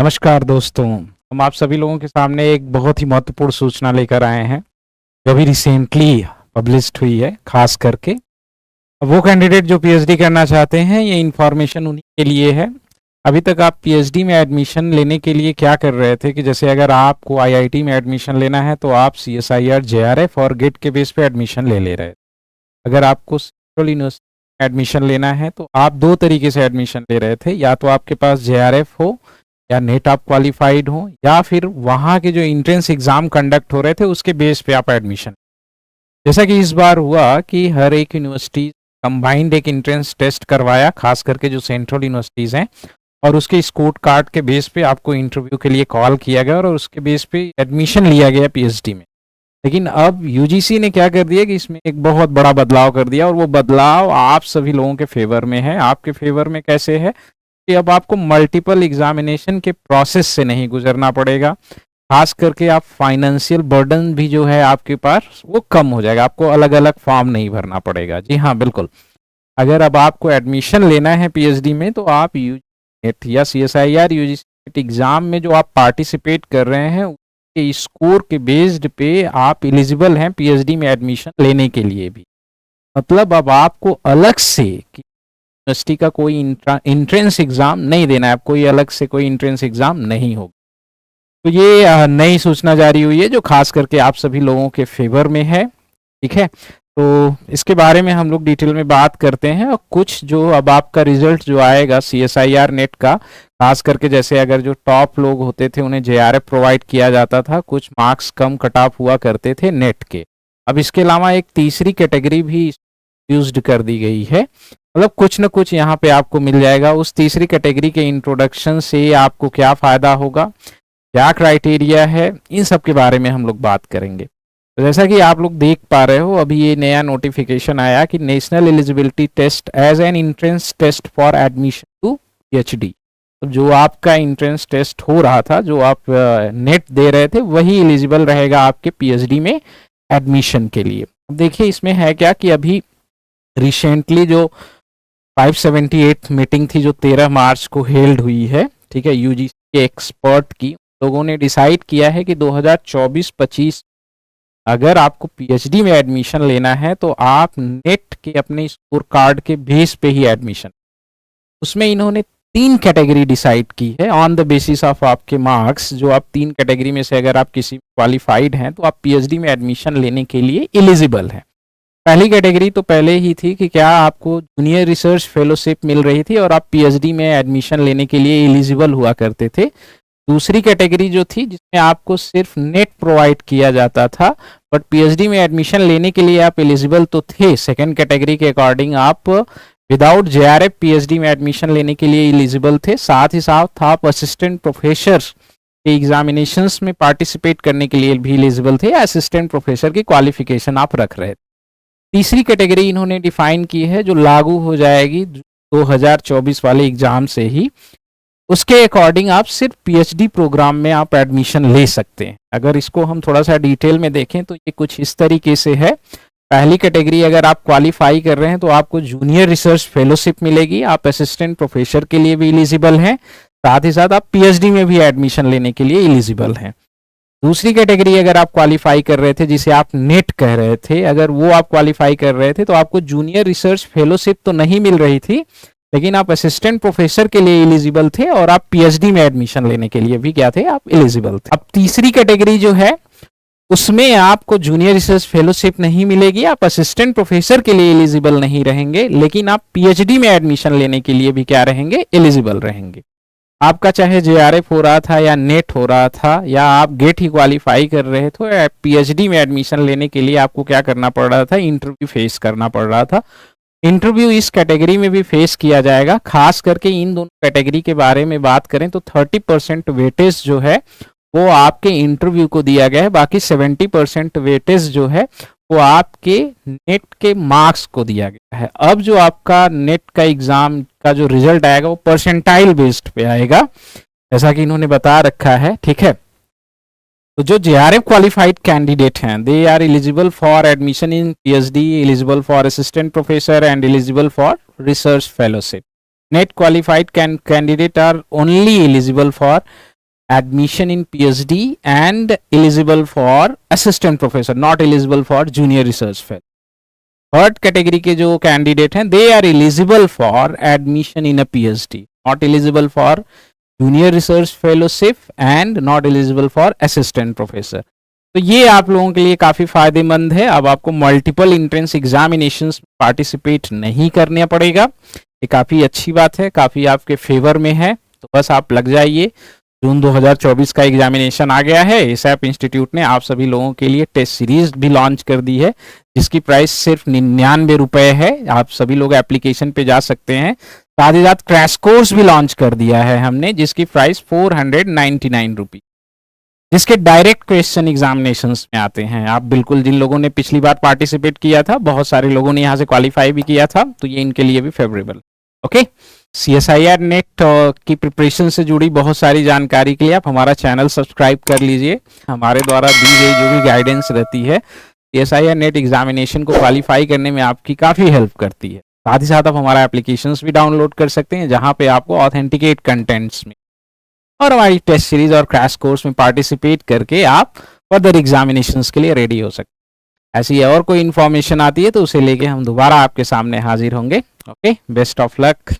नमस्कार दोस्तों। हम आप सभी लोगों के सामने एक बहुत ही महत्वपूर्ण सूचना लेकर आए हैं जो अभी रिसेंटली पब्लिश्ड हुई है। खास करके वो कैंडिडेट जो पीएचडी करना चाहते हैं, ये इन्फॉर्मेशन उन्हीं के लिए है। अभी तक आप पीएचडी में एडमिशन लेने के लिए क्या कर रहे थे कि जैसे अगर आपको आईआईटी में एडमिशन लेना है तो आप सीएसआईआर, जेआरएफ और गेट के बेस पे एडमिशन ले रहे थे। अगर आपको सेंट्रल यूनिवर्सिटी में एडमिशन लेना है तो आप दो तरीके से एडमिशन ले रहे थे, या तो आपके पास जेआरएफ हो या नेट आप क्वालिफाइड हो, या फिर वहाँ के जो एंट्रेंस एग्जाम कंडक्ट हो रहे थे उसके बेस पे आप एडमिशन। जैसा कि इस बार हुआ कि हर एक यूनिवर्सिटी कंबाइंड एक एंट्रेंस टेस्ट करवाया, खास करके जो सेंट्रल यूनिवर्सिटीज़ हैं, और उसके स्कोर कार्ड के बेस पे आपको इंटरव्यू के लिए कॉल किया गया और उसके बेस पे एडमिशन लिया गया पीएचडी में। लेकिन अब यूजीसी ने क्या कर दिया कि इसमें एक बहुत बड़ा बदलाव कर दिया, और वो बदलाव आप सभी लोगों के फेवर में है। आपके फेवर में कैसे है कि अब आपको मल्टीपल एग्जामिनेशन के प्रोसेस से नहीं गुजरना पड़ेगा। खास करके आप फाइनेंशियल बर्डन भी जो है आपके पास वो कम हो जाएगा, आपको अलग अलग फॉर्म नहीं भरना पड़ेगा। जी हाँ, बिल्कुल। अगर अब आपको एडमिशन लेना है पीएचडी में तो आप यूजीसी या सीएसआईआर यूजीसी एग्जाम में जो आप पार्टिसिपेट कर रहे हैं उसके स्कोर के बेस्ड पे आप एलिजिबल हैं पीएचडी में एडमिशन लेने के लिए भी। मतलब अब आपको अलग से यूनिवर्सिटी का कोई इंट्रेंस एग्जाम नहीं देना है, कोई अलग से कोई इंट्रेंस एग्जाम नहीं होगा। तो ये नई सूचना जारी हुई है जो खास करके आप सभी लोगों के फेवर में है। ठीक है, तो इसके बारे में हम लोग डिटेल में बात करते हैं। और कुछ जो अब आपका रिजल्ट जो आएगा सीएसआईआर नेट का, खास करके जैसे अगर जो टॉप लोग होते थे उन्हें जेआरएफ प्रोवाइड किया जाता था, कुछ मार्क्स कम कट ऑफ हुआ करते थे नेट के। अब इसके अलावा एक तीसरी कैटेगरी भी यूज्ड कर दी गई है। मतलब कुछ न कुछ यहाँ पे आपको मिल जाएगा। उस तीसरी कैटेगरी के इंट्रोडक्शन से आपको क्या फ़ायदा होगा, क्या क्राइटेरिया है, इन सब के बारे में हम लोग बात करेंगे। तो जैसा कि आप लोग देख पा रहे हो, अभी ये नया नोटिफिकेशन आया कि national eligibility test as an entrance test for admission to PhD. तो जो आपका एंट्रेंस टेस्ट हो रहा था, जो आप नेट दे रहे थे, वही एलिजिबल रहेगा आपके पीएचडी में एडमिशन के लिए। अब देखिए इसमें है क्या कि अभी रिसेंटली जो 578 मीटिंग थी जो 13 मार्च को हेल्ड हुई है, ठीक है, यूजीसी के एक्सपर्ट की, लोगों ने डिसाइड किया है कि 2024-25 अगर आपको पीएचडी में एडमिशन लेना है तो आप नेट के अपने स्कोर कार्ड के बेस पे ही एडमिशन। उसमें इन्होंने 3 कैटेगरी डिसाइड की है ऑन द बेसिस ऑफ आपके मार्क्स। जो आप 3 कैटेगरी में से अगर आप किसी क्वालिफाइड हैं तो आप पीएचडी में एडमिशन लेने के लिए एलिजिबल हैं। पहली कैटेगरी तो पहले ही थी कि क्या आपको जूनियर रिसर्च फेलोशिप मिल रही थी और आप पीएचडी में एडमिशन लेने के लिए एलिजिबल हुआ करते थे। दूसरी कैटेगरी जो थी जिसमें आपको सिर्फ नेट प्रोवाइड किया जाता था, बट पीएचडी में एडमिशन लेने के लिए आप एलिजिबल तो थे। सेकेंड कैटेगरी के अकॉर्डिंग आप विदाउट जेआरएफ पीएचडी में एडमिशन लेने के लिए एलिजिबल थे। साथ ही साथ आप असिस्टेंट प्रोफेसर के एग्जामिनेशंस में पार्टिसिपेट करने के लिए भी एलिजिबल थे, या असिस्टेंट प्रोफेसर की क्वालिफिकेशन आप रख रहे थे। तीसरी कैटेगरी इन्होंने डिफाइन की है जो लागू हो जाएगी 2024 वाले एग्जाम से ही। उसके अकॉर्डिंग आप सिर्फ पीएचडी प्रोग्राम में आप एडमिशन ले सकते हैं। अगर इसको हम थोड़ा सा डिटेल में देखें तो ये कुछ इस तरीके से है। पहली कैटेगरी अगर आप क्वालिफाई कर रहे हैं तो आपको जूनियर रिसर्च फेलोशिप मिलेगी, आप असिस्टेंट प्रोफेसर के लिए भी एलिजिबल हैं, साथ ही साथ आप पीएचडी में भी एडमिशन लेने के लिए एलिजिबल हैं। दूसरी कैटेगरी अगर आप क्वालिफाई कर रहे थे, जिसे आप नेट कह रहे थे, अगर वो आप क्वालिफाई कर रहे थे तो आपको जूनियर रिसर्च फेलोशिप तो नहीं मिल रही थी, लेकिन आप असिस्टेंट प्रोफेसर के लिए एलिजिबल थे और आप पीएचडी में एडमिशन लेने के लिए भी क्या थे, आप एलिजिबल थे। अब तीसरी कैटेगरी जो है उसमें आपको जूनियर रिसर्च फेलोशिप नहीं मिलेगी, आप असिस्टेंट प्रोफेसर के लिए एलिजिबल नहीं रहेंगे, लेकिन आप पीएचडी में एडमिशन लेने के लिए भी क्या रहेंगे, एलिजिबल रहेंगे। आपका चाहे जेआरएफ हो रहा था या नेट हो रहा था या आप गेट ही क्वालिफाई कर रहे थे, पीएचडी में एडमिशन लेने के लिए आपको क्या करना पड़ रहा था, इंटरव्यू फेस करना पड़ रहा था। इंटरव्यू इस कैटेगरी में भी फेस किया जाएगा। खास करके इन दोनों कैटेगरी के बारे में बात करें तो 30% वेटेज जो है वो आपके इंटरव्यू को दिया गया है, बाकी 70% वेटेज जो है वो आपके नेट के मार्क्स को दिया गया है। अब जो आपका नेट का एग्जाम का जो रिजल्ट आएगा वो परसेंटाइल बेस्ड पे आएगा, जैसा कि इन्होंने बता रखा है। ठीक है, तो जो जेआरएफ क्वालिफाइड कैंडिडेट हैं they are eligible for admission in PhD, eligible for assistant professor and eligible for research fellowship. NET qualified candidate are only eligible for admission in PhD and eligible for assistant professor, not eligible for junior research fellow. Third category के जो candidate हैं, they are eligible for admission in a PhD, not eligible for junior research fellowship and not eligible for assistant professor. तो ये आप लोगों के लिए काफ़ी फायदेमंद है। अब आपको मल्टीपल एंट्रेंस एग्जामिनेशंस पार्टिसिपेट नहीं करना पड़ेगा, ये काफ़ी अच्छी बात है, काफ़ी आपके फेवर में है। तो बस आप लग जाइए। जून 2024 का एग्जामिनेशन आ गया है। एसएप इंस्टीट्यूट ने आप सभी लोगों के लिए टेस्ट सीरीज भी लॉन्च कर दी है, जिसकी प्राइस सिर्फ 99 रुपये है। आप सभी लोग एप्लीकेशन पे जा सकते हैं। साथ ही साथ क्रैश कोर्स भी लॉन्च कर दिया है हमने, जिसकी प्राइस 499 रुपीज, जिसके डायरेक्ट क्वेश्चन एग्जामिनेशंस में आते हैं। आप बिल्कुल, जिन लोगों ने पिछली बार पार्टिसिपेट किया था, बहुत सारे लोगों ने यहाँ से क्वालिफाई भी किया था, तो ये इनके लिए भी फेवरेबल। ओके, CSIR नेट की प्रिपरेशन से जुड़ी बहुत सारी जानकारी के लिए आप हमारा चैनल सब्सक्राइब कर लीजिए। हमारे द्वारा दी गई जो भी गाइडेंस रहती है CSIR नेट एग्जामिनेशन को क्वालिफाई करने में आपकी काफ़ी हेल्प करती है। साथ ही साथ आप हमारा एप्लीकेशंस भी डाउनलोड कर सकते हैं, जहाँ पे आपको ऑथेंटिकेट कंटेंट्स में और हमारी टेस्ट सीरीज और क्रैश कोर्स में पार्टिसिपेट करके आप फर्दर एग्जामिनेशंस के लिए रेडी हो सकते हैं। ऐसी और कोई इन्फॉर्मेशन आती है तो उसे लेके हम दोबारा आपके सामने हाजिर होंगे। Okay, best of luck.